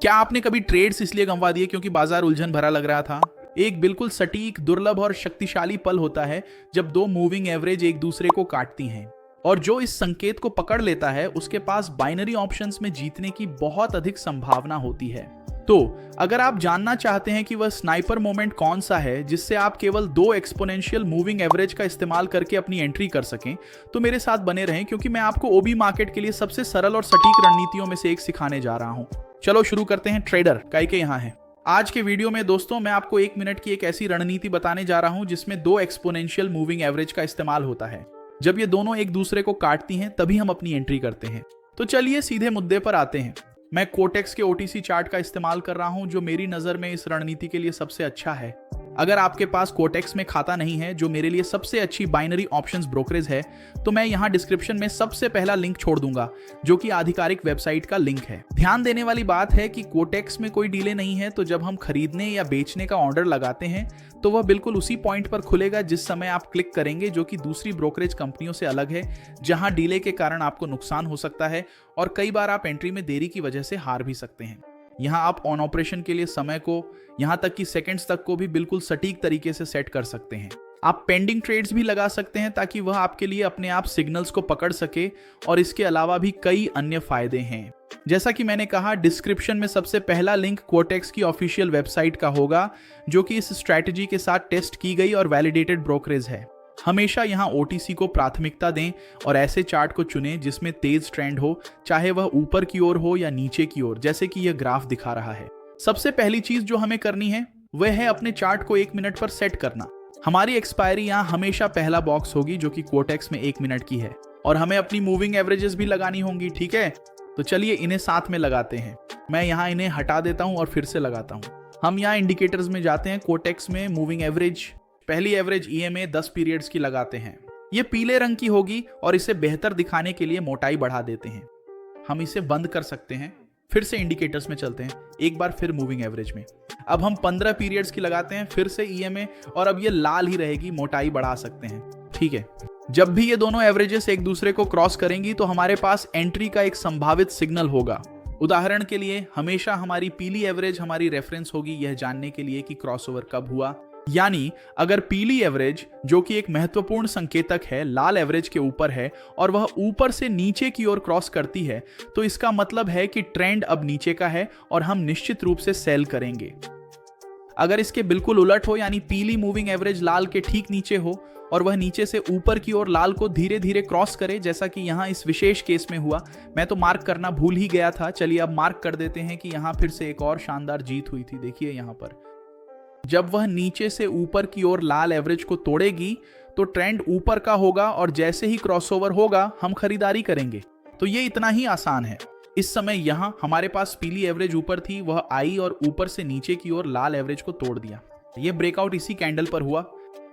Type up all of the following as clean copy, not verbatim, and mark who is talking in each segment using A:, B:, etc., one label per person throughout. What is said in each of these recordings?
A: क्या आपने कभी ट्रेड्स इसलिए गंवा दिए क्योंकि बाजार उलझन भरा लग रहा था? एक बिल्कुल सटीक, दुर्लभ और शक्तिशाली पल होता है जब दो मूविंग एवरेज एक दूसरे को काटती हैं, और जो इस संकेत को पकड़ लेता है उसके पास बाइनरी ऑप्शंस में जीतने की बहुत अधिक संभावना होती है। तो अगर आप जानना चाहते हैं कि वह स्नाइपर मोमेंट कौन सा है जिससे आप केवल दो एक्सपोनेंशियल मूविंग एवरेज का इस्तेमाल करके अपनी एंट्री कर सकें, तो मेरे साथ बने रहें, क्योंकि मैं आपको ओबी मार्केट के लिए सबसे सरल और सटीक रणनीतियों में से एक सिखाने जा रहा हूं। चलो शुरू करते हैं। ट्रेडर काई के यहाँ है। आज के वीडियो में दोस्तों मैं आपको 1 मिनट की एक ऐसी रणनीति बताने जा रहा हूं जिसमें दो एक्सपोनेंशियल मूविंग एवरेज का इस्तेमाल होता है। जब ये दोनों एक दूसरे को काटती हैं तभी हम अपनी एंट्री करते हैं। तो चलिए सीधे मुद्दे पर आते हैं। मैं कोटेक्स के ओटीसी चार्ट का इस्तेमाल कर रहा हूं जो मेरी नजर में इस रणनीति के लिए सबसे अच्छा है। अगर आपके पास कोटेक्स में खाता नहीं है, जो मेरे लिए सबसे अच्छी बाइनरी ऑप्शंस ब्रोकरेज है, तो मैं यहां डिस्क्रिप्शन में सबसे पहला लिंक छोड़ दूंगा जो कि आधिकारिक वेबसाइट का लिंक है। ध्यान देने वाली बात है कि कोटेक्स में कोई डिले नहीं है, तो जब हम खरीदने या बेचने का ऑर्डर लगाते हैं तो वह बिल्कुल उसी पॉइंट पर खुलेगा जिस समय आप क्लिक करेंगे, जो कि दूसरी ब्रोकरेज कंपनियों से अलग है जहां डिले के कारण आपको नुकसान हो सकता है और कई बार आप एंट्री में देरी की वजह से हार भी सकते हैं। यहाँ आप ऑन ऑपरेशन के लिए समय को, यहाँ तक कि सेकंड्स तक को भी बिल्कुल सटीक तरीके से सेट कर सकते हैं। आप पेंडिंग ट्रेड्स भी लगा सकते हैं ताकि वह आपके लिए अपने आप सिग्नल्स को पकड़ सके, और इसके अलावा भी कई अन्य फायदे हैं। जैसा कि मैंने कहा, डिस्क्रिप्शन में सबसे पहला लिंक कोटेक्स की ऑफिशियल वेबसाइट का होगा जो कि इस स्ट्रैटेजी के साथ टेस्ट की गई और वैलिडेटेड ब्रोकरेज है। हमेशा यहाँ ओटीसी को प्राथमिकता दें और ऐसे चार्ट को चुनें जिसमें तेज ट्रेंड हो, चाहे वह ऊपर की ओर हो या नीचे की ओर, जैसे कि यह ग्राफ दिखा रहा है। सबसे पहली चीज जो हमें करनी है वह है अपने चार्ट को 1 मिनट पर सेट करना। हमारी एक्सपायरी यहाँ हमेशा पहला बॉक्स होगी जो कि कोटेक्स में 1 मिनट की है, और हमें अपनी मूविंग एवरेजेस भी लगानी होंगी। ठीक है, तो चलिए इन्हें साथ में लगाते हैं। मैं यहाँ इन्हें हटा देता हूँ और फिर से लगाता हूँ। हम यहाँ इंडिकेटर्स में जाते हैं। कोटेक्स में मूविंग एवरेज, पहली एवरेज ईएमए 10 पीरियड्स की लगाते हैं। ये पीले रंग की होगी और इसे बेहतर दिखाने के लिए मोटाई बढ़ा देते हैं। हम इसे बंद कर सकते हैं। फिर से इंडिकेटर्स में चलते हैं, एक बार फिर मूविंग एवरेज में। अब हम 15 पीरियड्स की लगाते हैं, फिर से ईएमए, और अब ये लाल ही रहेगी, मोटाई बढ़ा सकते हैं। ठीक है, जब भी ये दोनों एवरेजेस एक दूसरे को क्रॉस करेंगी तो हमारे पास एंट्री का एक संभावित सिग्नल होगा। उदाहरण के लिए, हमेशा हमारी पीली एवरेज हमारी रेफरेंस होगी यह जानने के लिए कि क्रॉसओवर कब हुआ। यानी अगर पीली एवरेज, जो कि एक महत्वपूर्ण संकेतक है, लाल एवरेज के ऊपर है और वह ऊपर से नीचे की ओर क्रॉस करती है, तो इसका मतलब है कि ट्रेंड अब नीचे का है और हम निश्चित रूप से सेल करेंगे। अगर इसके बिल्कुल उलट हो, यानी पीली मूविंग एवरेज लाल के ठीक नीचे हो और वह नीचे से ऊपर की ओर लाल को धीरे धीरे क्रॉस करे, जैसा कि यहाँ इस विशेष केस में हुआ। मैं तो मार्क करना भूल ही गया था। चलिए अब मार्क कर देते हैं कि यहाँ फिर से एक और शानदार जीत हुई थी। देखिए यहाँ पर जब वह नीचे से ऊपर की ओर लाल एवरेज को तोड़ेगी तो ट्रेंड ऊपर का होगा, और जैसे ही क्रॉसओवर होगा हम खरीदारी करेंगे। तो ये इतना ही आसान है। इस समय यहाँ हमारे पास पीली एवरेज ऊपर थी, वह आई और ऊपर से नीचे की ओर लाल एवरेज को तोड़ दिया। ये ब्रेकआउट इसी कैंडल पर हुआ।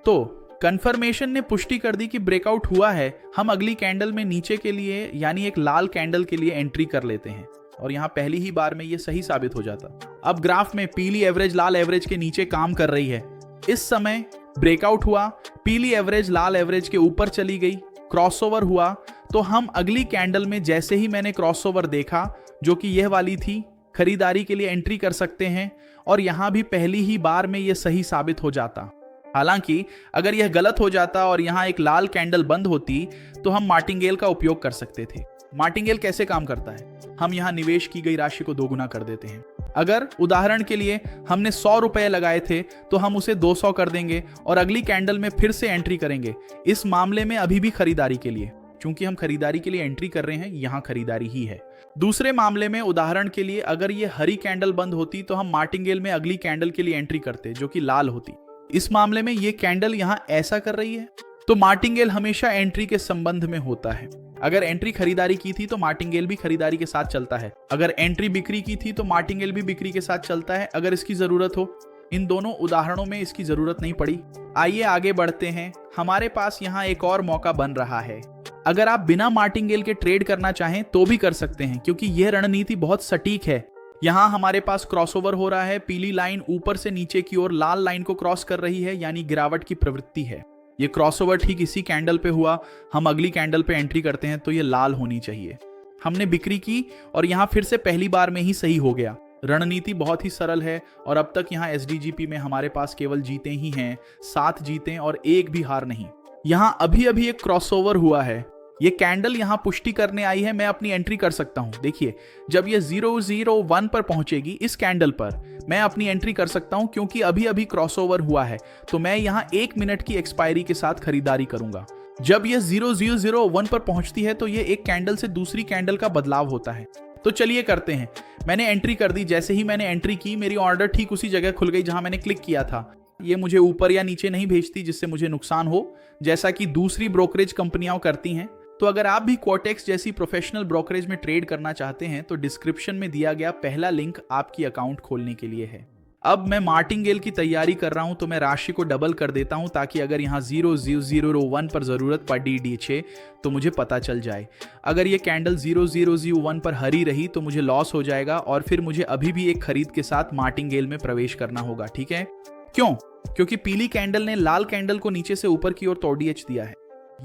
A: तो कंफर्मेशन ने पुष्टि कर दी कि ब्रेकआउट हुआ है। हम अगली कैंडल में नीचे के लिए, यानी एक लाल कैंडल के लिए एंट्री कर लेते हैं, और यहाँ पहली ही बार में ये सही साबित हो जाता। अब ग्राफ में पीली एवरेज लाल एवरेज के नीचे काम कर रही है। इस समय ब्रेकआउट हुआ, पीली एवरेज लाल एवरेज के ऊपर चली गई, क्रॉसओवर हुआ। तो हम अगली कैंडल में जैसे ही मैंने क्रॉसओवर देखा, जो कि यह वाली थी, खरीदारी के लिए एंट्री कर सकते हैं, और यहाँ भी पहली ही बार में यह सही साबित हो जाता। हालांकि अगर यह गलत हो जाता और यहाँ एक लाल कैंडल बंद होती तो हम मार्टिंगेल का उपयोग कर सकते थे। मार्टिंगेल कैसे काम करता है? हम यहाँ निवेश की गई राशि को दोगुना कर देते हैं। अगर उदाहरण के लिए हमने 100 रुपए लगाए थे तो हम उसे 200 कर देंगे और अगली कैंडल में फिर से एंट्री करेंगे। इस मामले में अभी भी खरीदारी के लिए, चूंकि हम खरीदारी के लिए एंट्री कर रहे हैं, यहाँ खरीदारी ही है। दूसरे मामले में उदाहरण के लिए अगर ये हरी कैंडल बंद होती तो हम मार्टिंगेल में अगली कैंडल के लिए एंट्री करते जो कि लाल होती। इस मामले में ये कैंडल यहाँ ऐसा कर रही है, तो मार्टिंगेल हमेशा एंट्री के संबंध में होता है। अगर एंट्री खरीदारी की थी तो मार्टिंगेल भी खरीदारी के साथ चलता है। अगर एंट्री बिक्री की थी तो मार्टिंगेल भी बिक्री के साथ चलता है अगर इसकी जरूरत हो। इन दोनों उदाहरणों में इसकी जरूरत नहीं पड़ी। आइए आगे बढ़ते हैं। हमारे पास यहाँ एक और मौका बन रहा है। अगर आप बिना मार्टिंगेल के ट्रेड करना चाहें तो भी कर सकते हैं, क्योंकि यह रणनीति बहुत सटीक है। यहाँ हमारे पास क्रॉसओवर हो रहा है, पीली लाइन ऊपर से नीचे की ओर लाल लाइन को क्रॉस कर रही है, यानी गिरावट की प्रवृत्ति है। ये क्रॉसओवर ठीक इसी कैंडल पे हुआ। हम अगली कैंडल पे एंट्री करते हैं तो ये लाल होनी चाहिए। हमने बिक्री की और यहाँ फिर से पहली बार में ही सही हो गया। रणनीति बहुत ही सरल है और अब तक यहाँ SDGP में हमारे पास केवल जीते ही हैं, 7 जीते और एक भी हार नहीं। यहाँ अभी अभी एक क्रॉसओवर हुआ है, ये कैंडल यहाँ पुष्टि करने आई है, मैं अपनी एंट्री कर सकता हूँ। देखिए जब ये 001 पर पहुंचेगी इस कैंडल पर मैं अपनी एंट्री कर सकता हूँ, क्योंकि अभी अभी क्रॉसओवर हुआ है। तो मैं यहाँ 1 मिनट की एक्सपायरी के साथ खरीदारी करूंगा। जब ये 0001 पर पहुंचती है तो ये एक कैंडल से दूसरी कैंडल का बदलाव होता है। तो चलिए करते हैं। मैंने एंट्री कर दी। जैसे ही मैंने एंट्री की मेरी ऑर्डर ठीक उसी जगह खुल गई जहां मैंने क्लिक किया था। ये मुझे ऊपर या नीचे नहीं भेजती जिससे मुझे नुकसान हो, जैसा कि दूसरी ब्रोकरेज कंपनियां करती हैं। तो अगर आप भी क्वाटेक्स जैसी प्रोफेशनल ब्रोकरेज में ट्रेड करना चाहते हैं तो डिस्क्रिप्शन में दिया गया पहला लिंक आपकी अकाउंट खोलने के लिए है। अब मैं मार्टिंगेल की तैयारी कर रहा हूं तो मैं राशि को डबल कर देता हूं ताकि अगर यहां 0001 पर जरूरत पड़ी डीछे तो मुझे पता चल जाए। अगर ये कैंडल 0001 पर हरी रही तो मुझे लॉस हो जाएगा और फिर मुझे अभी भी एक खरीद के साथ मार्टिंगेल में प्रवेश करना होगा। ठीक है, क्यों? क्योंकि पीली कैंडल ने लाल कैंडल को नीचे से ऊपर की ओर तोड़ीएच दिया है।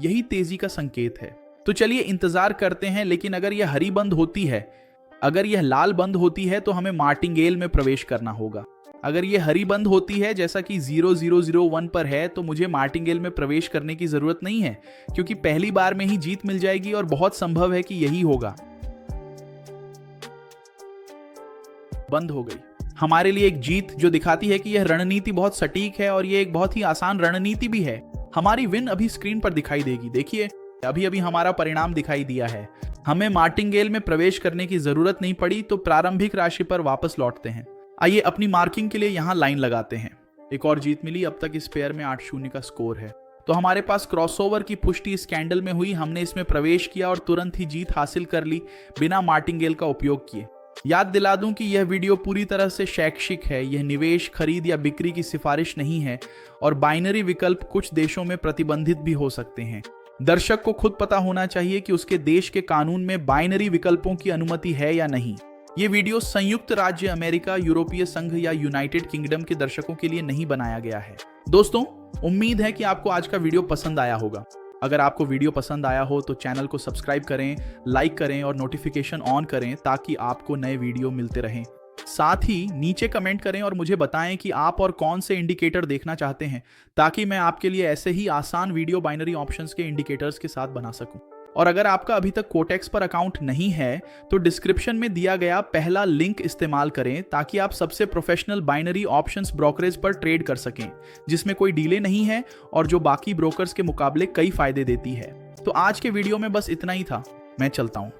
A: यही तेजी का संकेत है। तो चलिए इंतजार करते हैं। लेकिन अगर यह हरी बंद होती है, अगर यह लाल बंद होती है तो हमें मार्टिंगेल में प्रवेश करना होगा। अगर ये हरी बंद होती है जैसा कि 0001 पर है तो मुझे मार्टिंगेल में प्रवेश करने की जरूरत नहीं है, क्योंकि पहली बार में ही जीत मिल जाएगी और बहुत संभव है कि यही होगा। बंद हो गई। हमारे लिए एक जीत जो दिखाती है कि यह रणनीति बहुत सटीक है और यह एक बहुत ही आसान रणनीति भी है। हमारी विन अभी स्क्रीन पर दिखाई देगी। देखिए अभी अभी हमारा परिणाम दिखाई दिया है। हमें मार्टिंगेल में प्रवेश करने की जरूरत नहीं पड़ी। तो प्रारंभिक राशि पर वापस लौटते हैं। आइए अपनी मार्किंग के लिए यहाँ लाइन लगाते हैं। एक और जीत मिली। अब तक इस पेयर में 8-0 का स्कोर है। तो हमारे पास क्रॉसओवर की पुष्टि इस कैंडल में हुई। हमने इसमें प्रवेश किया और तुरंत ही जीत हासिल कर ली बिना मार्टिंगेल का उपयोग किए। याद दिला दूं कि यह वीडियो पूरी तरह से शैक्षिक है। यह निवेश, खरीद या बिक्री की सिफारिश नहीं है और बाइनरी विकल्प कुछ देशों में प्रतिबंधित भी हो सकते हैं। दर्शक को खुद पता होना चाहिए कि उसके देश के कानून में बाइनरी विकल्पों की अनुमति है या नहीं। ये वीडियो संयुक्त राज्य अमेरिका, यूरोपीय संघ या यूनाइटेड किंगडम के दर्शकों के लिए नहीं बनाया गया है। दोस्तों, उम्मीद है कि आपको आज का वीडियो पसंद आया होगा। अगर आपको वीडियो पसंद आया हो तो चैनल को सब्सक्राइब करें, लाइक करें और नोटिफिकेशन ऑन करें ताकि आपको नए वीडियो मिलते रहें। साथ ही नीचे कमेंट करें और मुझे बताएं कि आप और कौन से इंडिकेटर देखना चाहते हैं ताकि मैं आपके लिए ऐसे ही आसान वीडियो बाइनरी ऑप्शंस के इंडिकेटर्स के साथ बना सकूं। और अगर आपका अभी तक कोटेक्स पर अकाउंट नहीं है तो डिस्क्रिप्शन में दिया गया पहला लिंक इस्तेमाल करें ताकि आप सबसे प्रोफेशनल बाइनरी ऑप्शंस ब्रोकरेज पर ट्रेड कर सकें, जिसमें कोई डीले नहीं है और जो बाकी ब्रोकर्स के मुकाबले कई फायदे देती है। तो आज के वीडियो में बस इतना ही था। मैं चलता हूं।